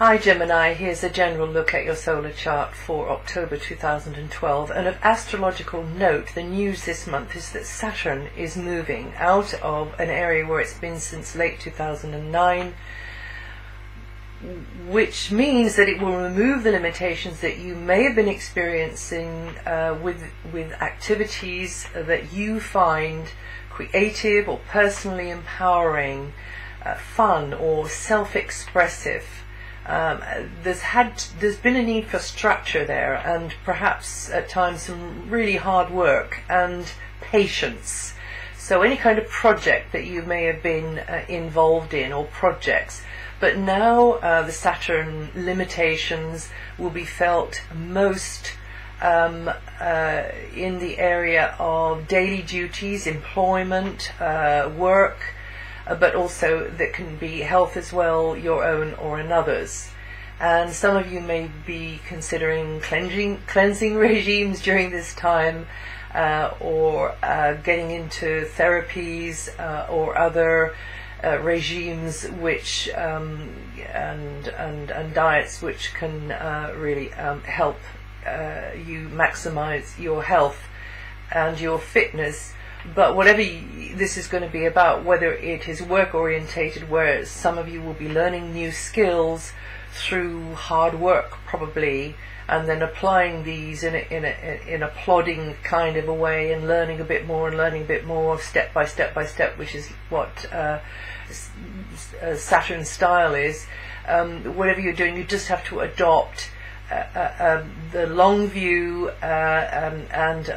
Hi Gemini, here's a general look at your solar chart for October 2012, and of astrological note, the news this month is that Saturn is moving out of an area where it's been since late 2009, which means that it will remove the limitations that you may have been experiencing with activities that you find creative or personally empowering, fun or self-expressive. There's been a need for structure there, and perhaps at times some really hard work and patience. So any kind of project that you may have been involved in, or projects, but now the Saturn limitations will be felt most in the area of daily duties, employment, work, but also that can be health as well, your own or another's. And some of you may be considering cleansing regimes during this time, or getting into therapies or other regimes which and diets which can really help you maximize your health and your fitness. But whatever this is going to be about, whether it is work orientated, where some of you will be learning new skills through hard work probably, and then applying these in a plodding kind of a way, and learning a bit more and learning a bit more, step by step by step, which is what Saturn style is. Whatever you're doing, you just have to adopt the long view and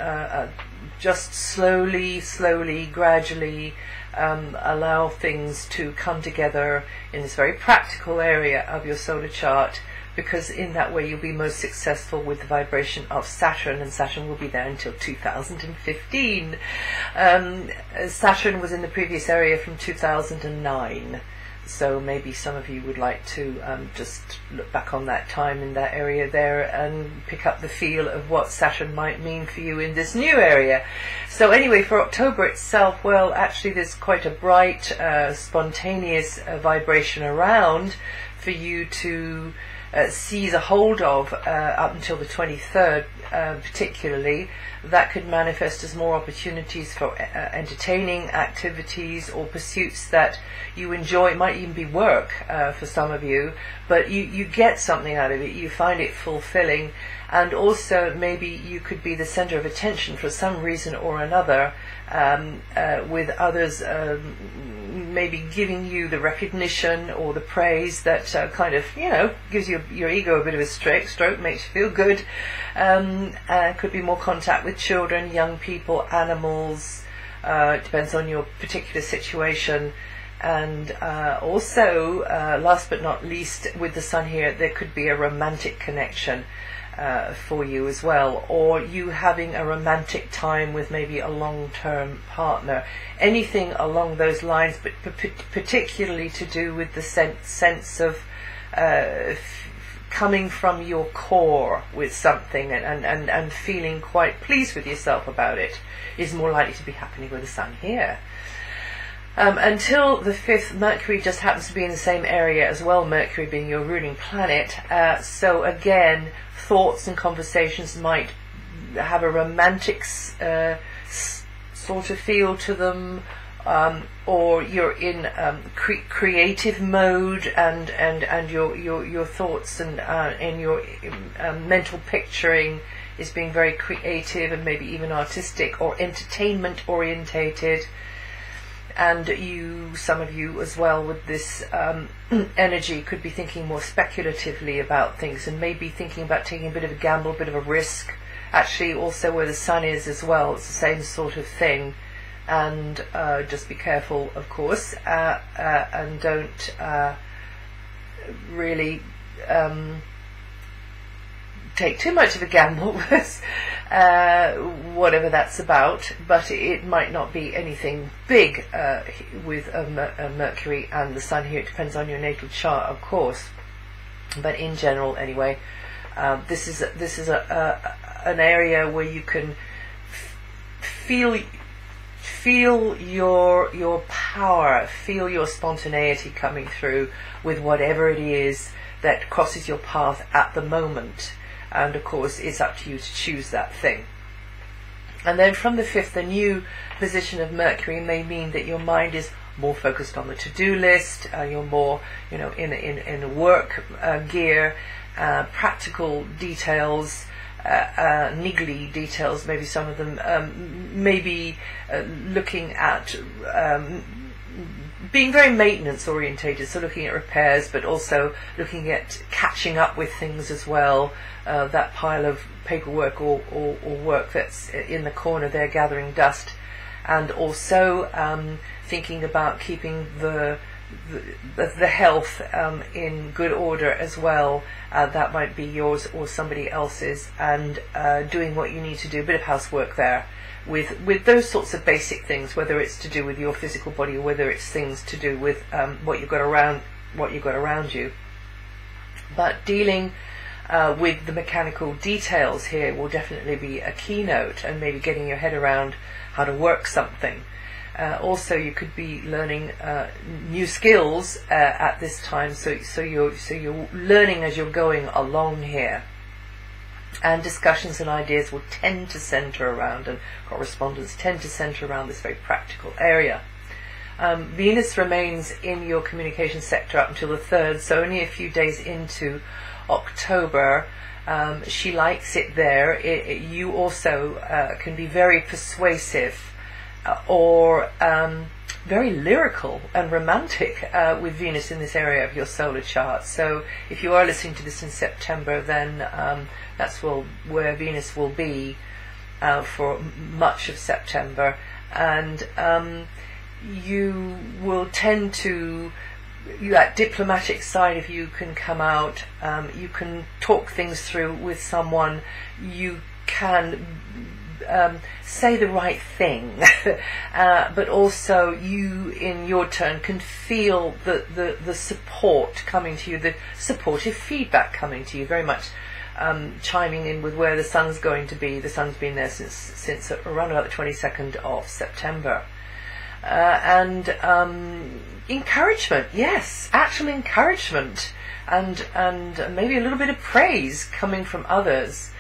just slowly, gradually allow things to come together in this very practical area of your solar chart, because in that way you'll be most successful with the vibration of Saturn, and Saturn will be there until 2015. Saturn was in the previous area from 2009. So maybe some of you would like to just look back on that time in that area there and pick up the feel of what Saturn might mean for you in this new area. So anyway, for October itself, well, actually there's quite a bright, spontaneous vibration around for you to seize a hold of up until the 23rd, particularly. That could manifest as more opportunities for entertaining activities or pursuits that you enjoy. It might even be work for some of you, but you get something out of it, you find it fulfilling, and also maybe you could be the center of attention for some reason or another, with others maybe giving you the recognition or the praise that kind of, gives your ego a bit of a stroke, makes you feel good. Could be more contact with children, young people, animals. It depends on your particular situation. And also, last but not least, with the Sun here, there could be a romantic connection for you as well, or you having a romantic time with maybe a long-term partner. Anything along those lines, but particularly to do with the sense of coming from your core with something and feeling quite pleased with yourself about it, is more likely to be happening with the Sun here. Until the 5th, Mercury just happens to be in the same area as well, Mercury being your ruling planet. So again, thoughts and conversations might have a romantic sort of feel to them, or you're in creative mode, and your thoughts and your mental picturing is being very creative and maybe even artistic or entertainment orientated. And some of you as well with this energy could be thinking more speculatively about things, and maybe thinking about taking a bit of a gamble, a bit of a risk. Actually, also where the Sun is as well, it's the same sort of thing. And just be careful, of course, and don't really take too much of a gamble with whatever that's about, but it might not be anything big with Mercury and the Sun here. It depends on your natal chart, of course, but in general anyway, this is an area where you can feel your power, feel your spontaneity coming through with whatever it is that crosses your path at the moment. And of course, it's up to you to choose that thing. And then from the 5th, the new position of Mercury may mean that your mind is more focused on the to-do list. You're more, in work gear, practical details, niggly details. Maybe some of them, maybe looking at being very maintenance orientated, so looking at repairs, but also looking at catching up with things as well. That pile of paperwork or work that's in the corner there gathering dust, and also thinking about keeping the health in good order as well. That might be yours or somebody else's, and doing what you need to do, a bit of housework there with those sorts of basic things, whether it's to do with your physical body or whether it's things to do with what you've got around you. But dealing with the mechanical details here will definitely be a keynote, and maybe getting your head around how to work something. Also, you could be learning new skills at this time, so you're learning as you're going along here. And discussions and ideas will tend to centre around, and correspondence tend to centre around this very practical area. Venus remains in your communication sector up until the 3rd, so only a few days into October. She likes it there. You also can be very persuasive or very lyrical and romantic with Venus in this area of your solar chart. So if you are listening to this in September, then that's where Venus will be for much of September, and you will tend to, that diplomatic side of you can come out. You can talk things through with someone. You can say the right thing, but also you in your turn can feel the support coming to you, the supportive feedback coming to you, very much chiming in with where the sun's going to be. The sun's been there since around about the 22nd of September. And encouragement, yes, actual encouragement, and maybe a little bit of praise coming from others.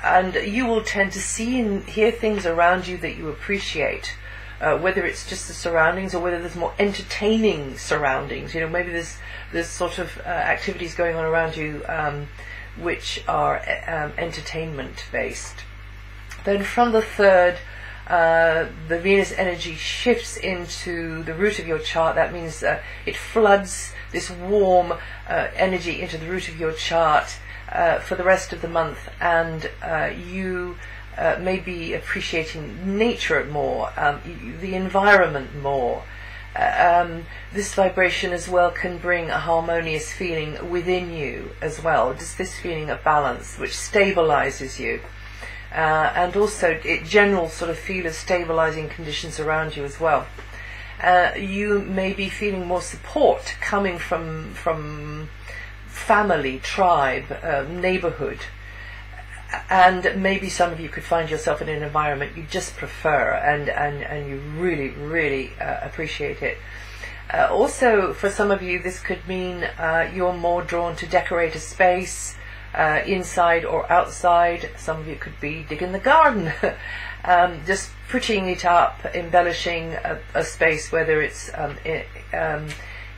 And you will tend to see and hear things around you that you appreciate, whether it's just the surroundings or whether there's more entertaining surroundings. Maybe there's sort of activities going on around you which are entertainment based. Then from the 3rd, the Venus energy shifts into the root of your chart. That means it floods this warm energy into the root of your chart for the rest of the month, and you may be appreciating nature more, the environment more. This vibration as well can bring a harmonious feeling within you as well, just this feeling of balance which stabilizes you. And also general sort of feel of stabilizing conditions around you as well. You may be feeling more support coming from family, tribe, neighborhood, and maybe some of you could find yourself in an environment you just prefer, and you really appreciate it. Also, for some of you, this could mean you're more drawn to decorate a space, inside or outside. Some of you could be digging the garden, just prettying it up, embellishing a space, whether it's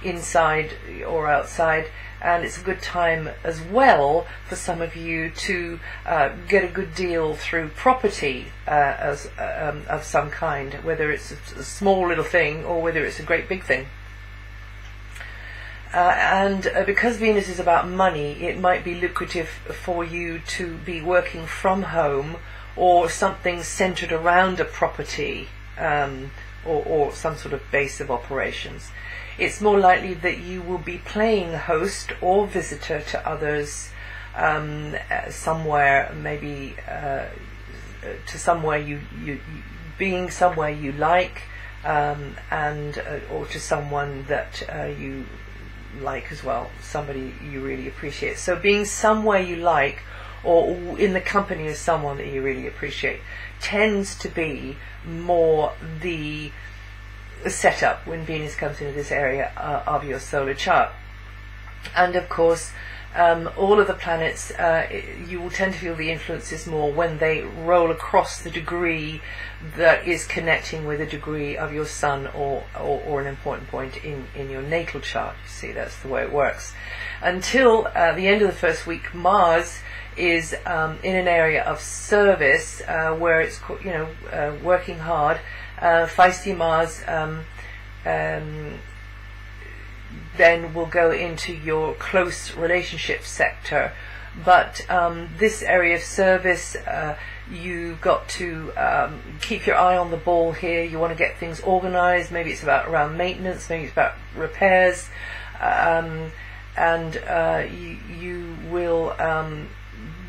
inside or outside. And it's a good time as well for some of you to get a good deal through property of some kind, whether it's a small little thing or whether it's a great big thing. And because Venus is about money, it might be lucrative for you to be working from home, or something centered around a property, or some sort of base of operations. It's more likely that you will be playing host or visitor to others somewhere, maybe to somewhere you being somewhere you like, and or to someone that you like as well, somebody you really appreciate. So being somewhere you like, or in the company of someone that you really appreciate, tends to be more the setup when Venus comes into this area of your solar chart. And of course, all of the planets, you will tend to feel the influences more when they roll across the degree that is connecting with a degree of your sun or an important point in your natal chart. You see, that's the way it works. Until the end of the first week, Mars is in an area of service where it's, working hard. Feisty Mars then will go into your close relationship sector. But this area of service, you've got to keep your eye on the ball here. You want to get things organized. Maybe it's around maintenance, maybe it's about repairs, and you will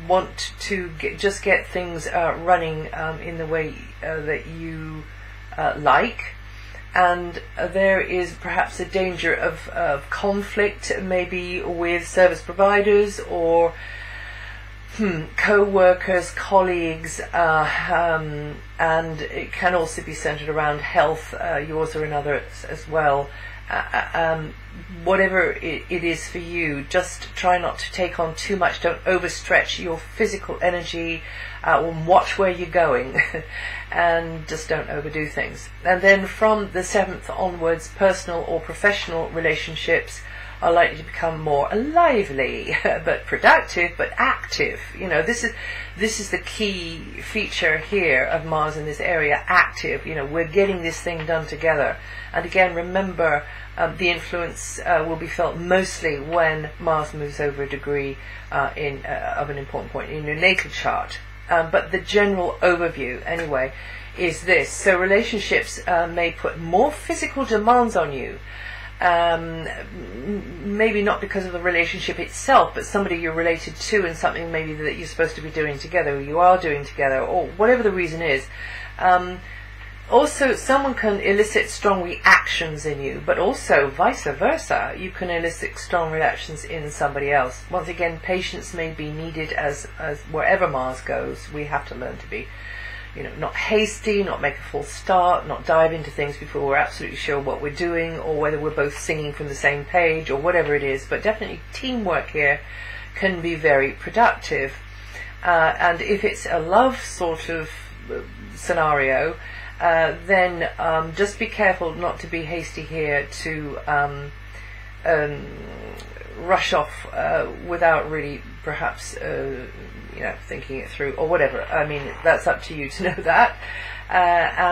want to get things running in the way that you like. And there is perhaps a danger of conflict, maybe with service providers or co-workers, colleagues, and it can also be centered around health, yours or another's as well. Whatever it is for you, just try not to take on too much. Don't overstretch your physical energy. Watch where you're going and just don't overdo things. And then from the 7th onwards, personal or professional relationships are likely to become more lively, but productive, but active. This is the key feature here of Mars in this area, active. We're getting this thing done together. And again, remember, the influence will be felt mostly when Mars moves over a degree of an important point in your natal chart. But the general overview, anyway, is this. So relationships may put more physical demands on you. Maybe not because of the relationship itself, but somebody you're related to and something maybe that you're supposed to be doing together, or you are doing together, or whatever the reason is. Also, someone can elicit strong reactions in you, but also vice versa. You can elicit strong reactions in somebody else. Once again, patience may be needed as wherever Mars goes. We have to learn to be, not hasty, not make a false start, not dive into things before we're absolutely sure what we're doing, or whether we're both singing from the same page, or whatever it is. But definitely teamwork here can be very productive. And if it's a love sort of scenario, then just be careful not to be hasty here to rush off without really perhaps thinking it through or whatever. I mean, that's up to you to know that.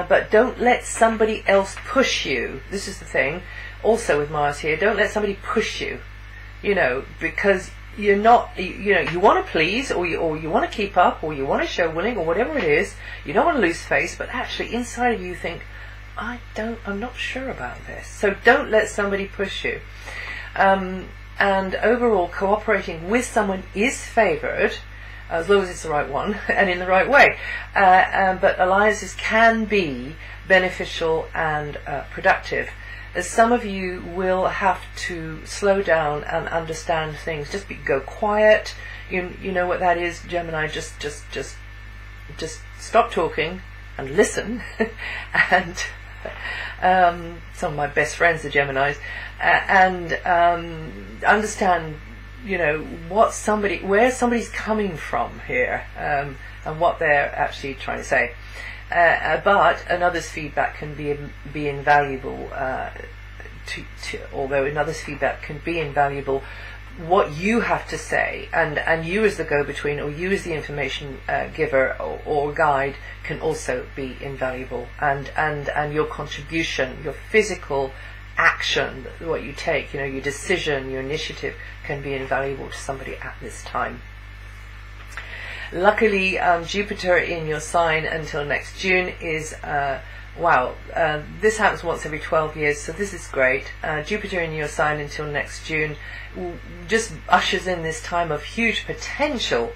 But don't let somebody else push you. This is the thing also with Mars here. Don't let somebody push you, because you're not, you want to please, or you want to keep up, or you want to show willing, or whatever it is. You don't want to lose face, but actually inside of you think, I'm not sure about this. So don't let somebody push you. And overall, cooperating with someone is favoured, as long as it's the right one and in the right way. But alliances can be beneficial and productive. Some of you will have to slow down and understand things. Just go quiet. You know what that is, Gemini. Just stop talking and listen. And some of my best friends are Geminis, and understand, where somebody's coming from here, and what they're actually trying to say. But another's feedback can be invaluable. Although another's feedback can be invaluable, what you have to say, and you as the go-between, or you as the information giver or guide, can also be invaluable. And your contribution, your physical action, what you take, your decision, your initiative, can be invaluable to somebody at this time. Luckily, Jupiter in your sign until next June is, this happens once every 12 years, so this is great. Jupiter in your sign until next June just ushers in this time of huge potential,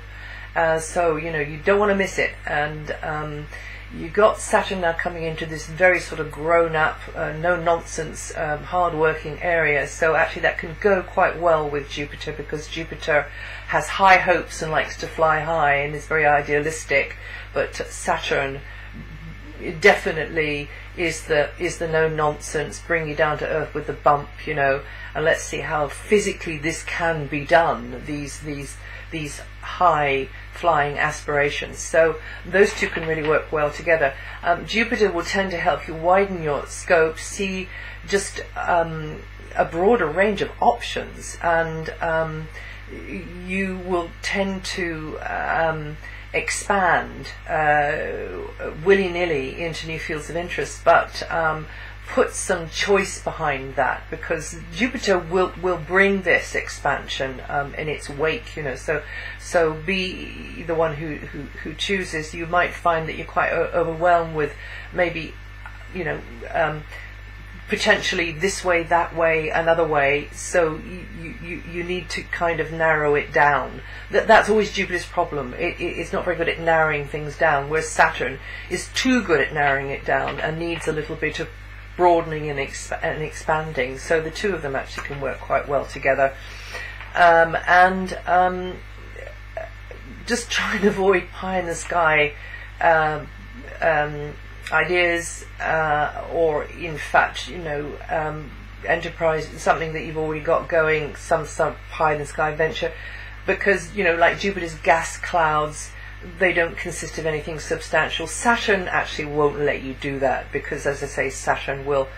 so, you don't want to miss it. And you got Saturn now coming into this very sort of grown-up, no-nonsense, hard-working area, so actually that can go quite well with Jupiter, because Jupiter has high hopes and likes to fly high and is very idealistic, but Saturn it definitely is the no nonsense, bring you down to earth with the bump, you know, and let's see how physically this can be done. These high flying aspirations. So those two can really work well together. Jupiter will tend to help you widen your scope, see just a broader range of options, and you will tend to expand willy-nilly into new fields of interest, but put some choice behind that, because Jupiter will bring this expansion in its wake, you know. So be the one who chooses. You might find that you're quite overwhelmed with maybe, you know, potentially this way, that way, another way. So you need to kind of narrow it down. That's always Jupiter's problem. It's not very good at narrowing things down, whereas Saturn is too good at narrowing it down and needs a little bit of broadening and expanding. So the two of them actually can work quite well together. Just try and avoid pie in the sky ideas, or in fact, you know, enterprise, something that you've already got going, some pie in the sky venture, because, you know, like Jupiter's gas clouds, they don't consist of anything substantial. Saturn actually won't let you do that, because, as I say, Saturn will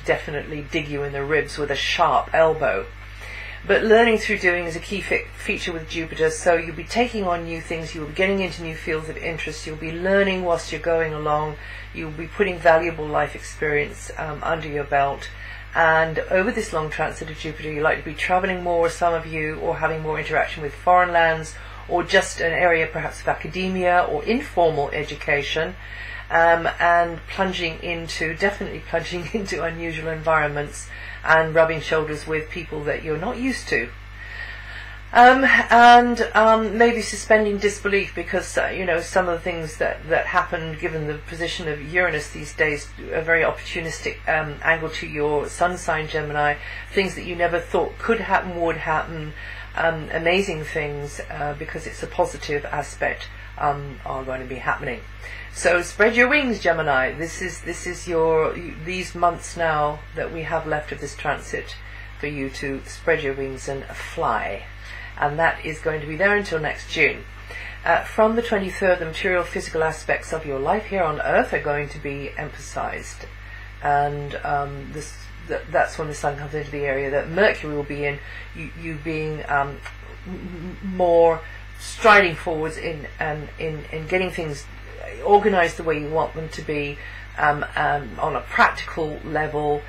definitely dig you in the ribs with a sharp elbow. But learning through doing is a key feature with Jupiter. So you'll be taking on new things, you'll be getting into new fields of interest, you'll be learning whilst you're going along, you'll be putting valuable life experience under your belt. And over this long transit of Jupiter, you like to be travelling more, some of you, or having more interaction with foreign lands, or just an area perhaps of academia or informal education, and definitely plunging into unusual environments and rubbing shoulders with people that you're not used to. Maybe suspending disbelief, because you know, some of the things that happen, given the position of Uranus these days, a very opportunistic angle to your sun sign, Gemini, things that you never thought could happen would happen, amazing things, because it's a positive aspect, are going to be happening. So spread your wings, Gemini. This is these months now that we have left of this transit for you to spread your wings and fly. And that is going to be there until next June. From the 23rd, the material physical aspects of your life here on Earth are going to be emphasized. And that's when the Sun comes into the area that Mercury will be in, you being more striding forwards in getting things organized the way you want them to be, on a practical level.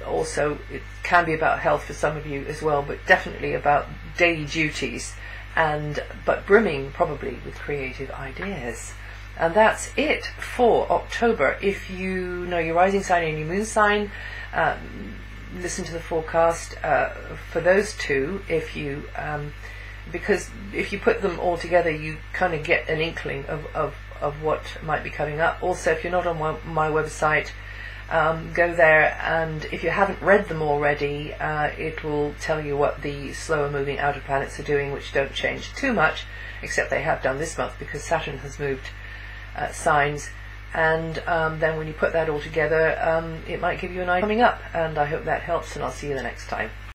Also, it can be about health for some of you as well, but definitely about daily duties, but brimming probably with creative ideas. And that's it for October. If you know your rising sign and your moon sign, listen to the forecast for those two. Because if you put them all together, you kind of get an inkling of what might be coming up. Also, if you're not on my website, go there, and if you haven't read them already, it will tell you what the slower moving outer planets are doing, which don't change too much, except they have done this month because Saturn has moved signs. And then when you put that all together, it might give you an idea coming up, and I hope that helps, and I'll see you the next time.